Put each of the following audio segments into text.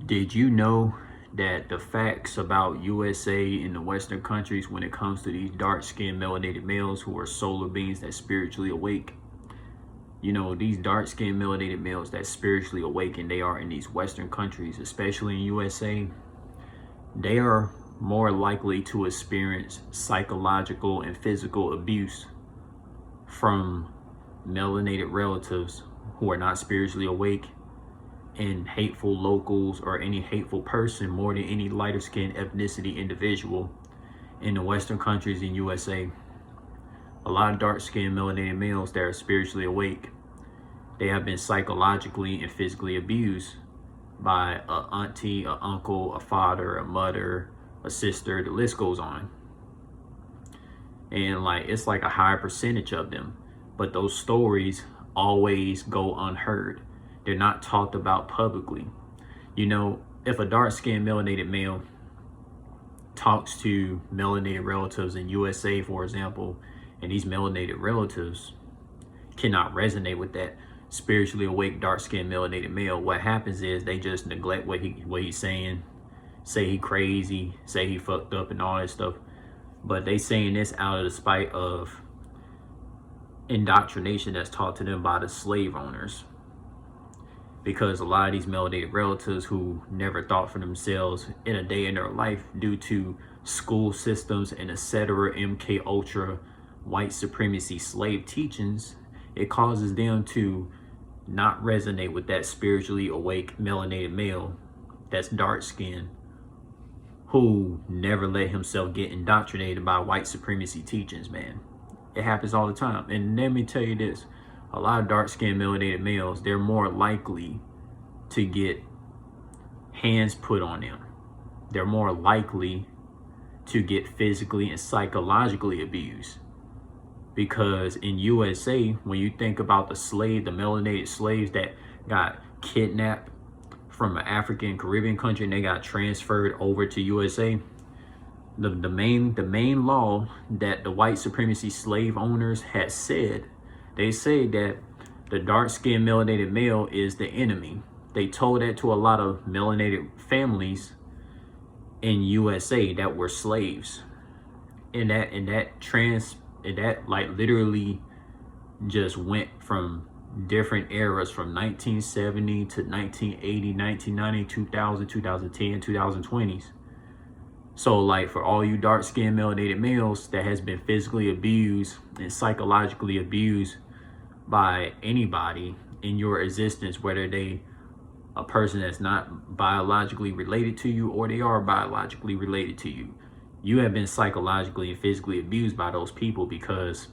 Did you know that the facts about USA and the Western countries when it comes to these dark-skinned melanated males who are solar beings that spiritually awake? You know, these dark-skinned melanated males that spiritually awaken, they are in these Western countries, especially in USA, they are more likely to experience psychological and physical abuse from melanated relatives who are not spiritually awake, and hateful locals or any hateful person more than any lighter skinned ethnicity individual in the Western countries in USA. A lot of dark skinned melanated males that are spiritually awake, they have been psychologically and physically abused by a auntie, a uncle, a father, a mother, a sister, the list goes on. And like, it's like a high percentage of them, but those stories always go unheard. They're not talked about publicly. You know, if a dark-skinned melanated male talks to melanated relatives in USA, for example, and these melanated relatives cannot resonate with that spiritually awake dark-skinned melanated male, what happens is they just neglect what he's saying, say he crazy, say he fucked up and all that stuff. But they saying this out of the spite of indoctrination that's taught to them by the slave owners. Because a lot of these melanated relatives who never thought for themselves in a day in their life due to school systems and etc. MK Ultra white supremacy slave teachings, it causes them to not resonate with that spiritually awake melanated male that's dark skinned, who never let himself get indoctrinated by white supremacy teachings, man. It happens all the time. And let me tell you this, a lot of dark-skinned melanated males, they're more likely to get hands put on them. They're more likely to get physically and psychologically abused. Because in USA, when you think about the melanated slaves that got kidnapped from an African Caribbean country and they got transferred over to USA, the main law that the white supremacy slave owners had said, they say that the dark-skinned melanated male is the enemy. They told that to a lot of melanated families in USA that were slaves. And that like literally just went from different eras from 1970 to 1980, 1990, 2000, 2010, 2020s. So like for all you dark-skinned melanated males that has been physically abused and psychologically abused by anybody in your existence, whether they a person that's not biologically related to you or they are biologically related to you, you have been psychologically and physically abused by those people. Because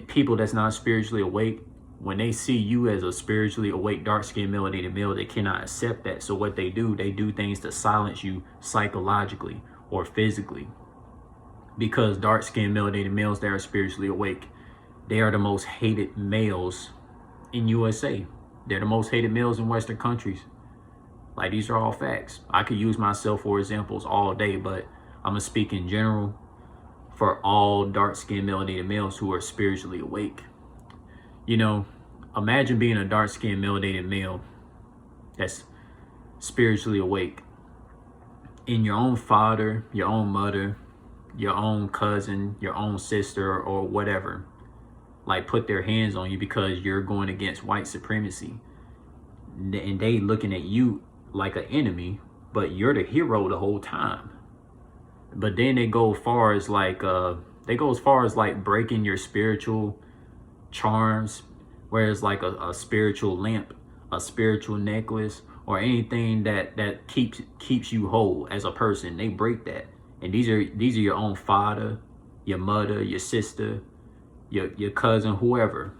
people that's not spiritually awake, when they see you as a spiritually awake dark-skinned melanated male, they cannot accept that. So what they do things to silence you psychologically or physically. Because dark-skinned melanated males that are spiritually awake, they are the most hated males in USA. They're the most hated males in Western countries. Like, these are all facts. I could use myself for examples all day, but I'm gonna speak in general for all dark-skinned melanated males who are spiritually awake. You know, imagine being a dark-skinned melanated male that's spiritually awake, and your own father, your own mother, your own cousin, your own sister, or whatever, like put their hands on you because you're going against white supremacy, and they looking at you like an enemy, but you're the hero the whole time. But then they go as far as like breaking your spiritual charms, whereas like a spiritual lamp, a spiritual necklace, or anything that keeps you whole as a person, they break that. And these are your own father, your mother, your sister, your cousin, whoever.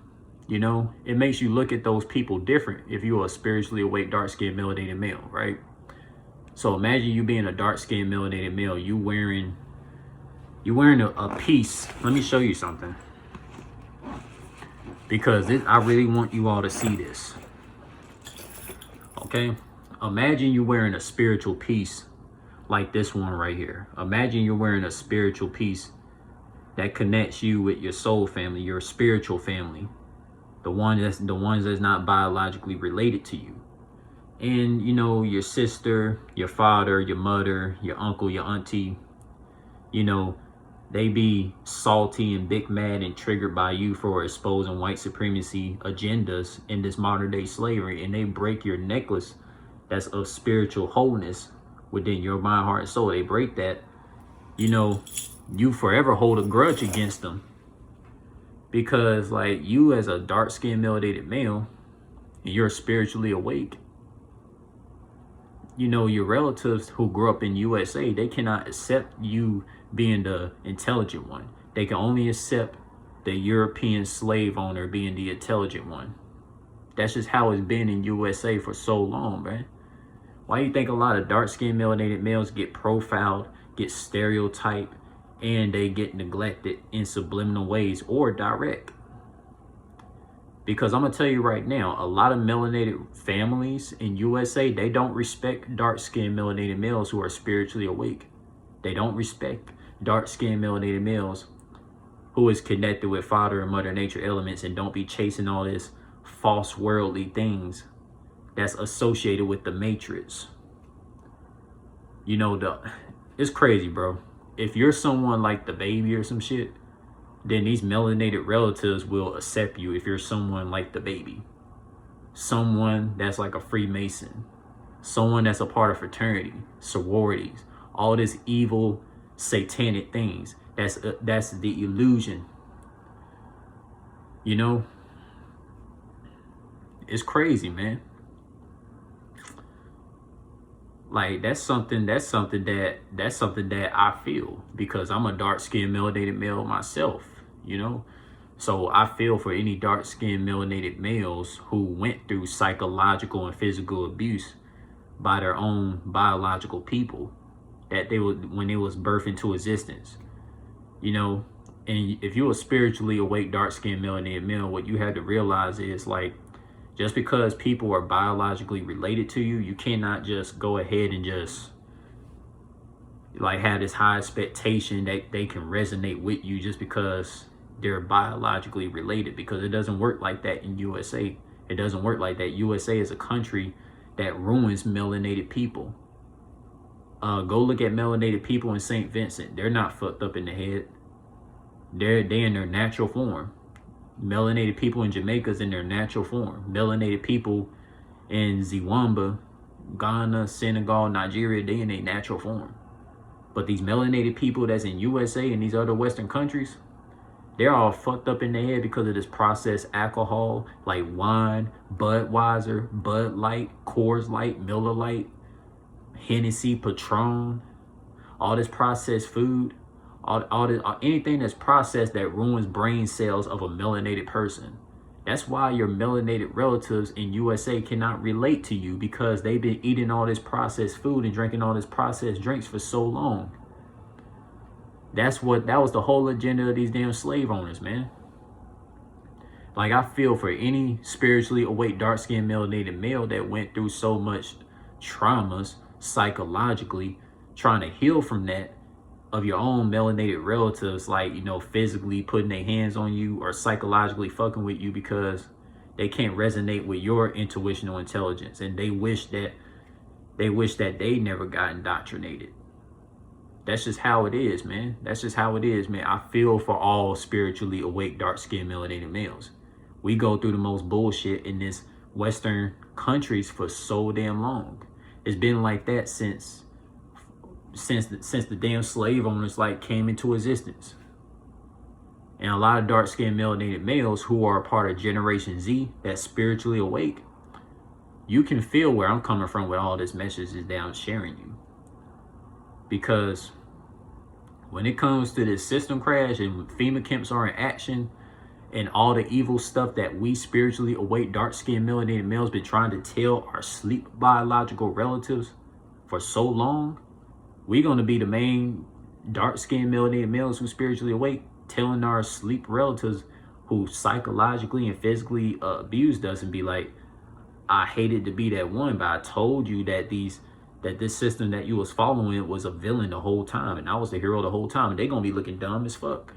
You know, it makes you look at those people different if you're a spiritually awake dark-skinned melanated male, right? So imagine you being a dark-skinned melanated male, you wearing a piece. Let me show you something, because I really want you all to see this. Okay, imagine you wearing a spiritual piece like this one right here. Imagine you're wearing a spiritual piece that connects you with your soul family, your spiritual family, the ones that's not biologically related to you. And you know, your sister, your father, your mother, your uncle, your auntie, you know, they be salty and big mad and triggered by you for exposing white supremacy agendas in this modern day slavery, and they break your necklace that's of spiritual wholeness within your mind, heart, and soul. They break that, you know, you forever hold a grudge against them. Because like you as a dark-skinned melanated male, and you're spiritually awake, you know, your relatives who grew up in USA, they cannot accept you being the intelligent one. They can only accept the European slave owner being the intelligent one. That's just how it's been in USA for so long, man. Why do you think a lot of dark-skinned melanated males get profiled, get stereotyped, and they get neglected in subliminal ways or direct? Because I'm going to tell you right now, a lot of melanated families in USA, they don't respect dark-skinned melanated males who are spiritually awake. They don't respect dark-skinned melanated males who is connected with father and mother nature elements and don't be chasing all this false worldly things that's associated with the matrix. You know, it's crazy, bro. If you're someone like the baby or some shit, then these melanated relatives will accept you if you're someone like the baby. Someone that's like a Freemason. Someone that's a part of fraternity, sororities, all this evil, satanic things. That's the illusion. You know? It's crazy, man. Like that's something that I feel, because I'm a dark-skinned melanated male myself, you know. So I feel for any dark-skinned melanated males who went through psychological and physical abuse by their own biological people that they would when they was birthed into existence, you know. And if you're a spiritually awake dark-skinned melanated male, what you have to realize is, like, just because people are biologically related to you, you cannot just go ahead and just like have this high expectation that they can resonate with you just because they're biologically related, because it doesn't work like that in USA. It doesn't work like that. USA is a country that ruins melanated people. Go look at melanated people in St. Vincent. They're not fucked up in the head. They're in their natural form. Melanated people in Jamaica is in their natural form. Melanated people in Zimbabwe, Ghana, Senegal, Nigeria, they in their natural form. But these melanated people that's in USA and these other Western countries, they're all fucked up in their head because of this processed alcohol like wine, Budweiser, Bud Light, Coors Light, Miller Light, Hennessy, Patron, all this processed food. Anything that's processed that ruins brain cells of a melanated person. That's why your melanated relatives in USA cannot relate to you, because they've been eating all this processed food and drinking all this processed drinks for so long. That was the whole agenda of these damn slave owners, man. Like, I feel for any spiritually awake dark-skinned melanated male that went through so much traumas psychologically, trying to heal from that, of your own melanated relatives, like, you know, physically putting their hands on you or psychologically fucking with you because they can't resonate with your intuitional intelligence, and they wish that they never got indoctrinated. That's just how it is, man. That's just how it is, man. I feel for all spiritually awake dark-skinned melanated males. We go through the most bullshit in this Western countries for so damn long. It's been like that since the damn slave owners like came into existence. And a lot of dark-skinned melanated males who are a part of Generation Z that's spiritually awake, you can feel where I'm coming from with all this messages that I'm sharing you. Because when it comes to this system crash and FEMA camps are in action and all the evil stuff that we spiritually awake dark-skinned melanated males been trying to tell our sleep biological relatives for so long, we're going to be the main dark-skinned melanated males who spiritually awake telling our sleep relatives who psychologically and physically abused us and be like, I hated to be that one, but I told you that this system that you was following was a villain the whole time and I was the hero the whole time, and they're going to be looking dumb as fuck.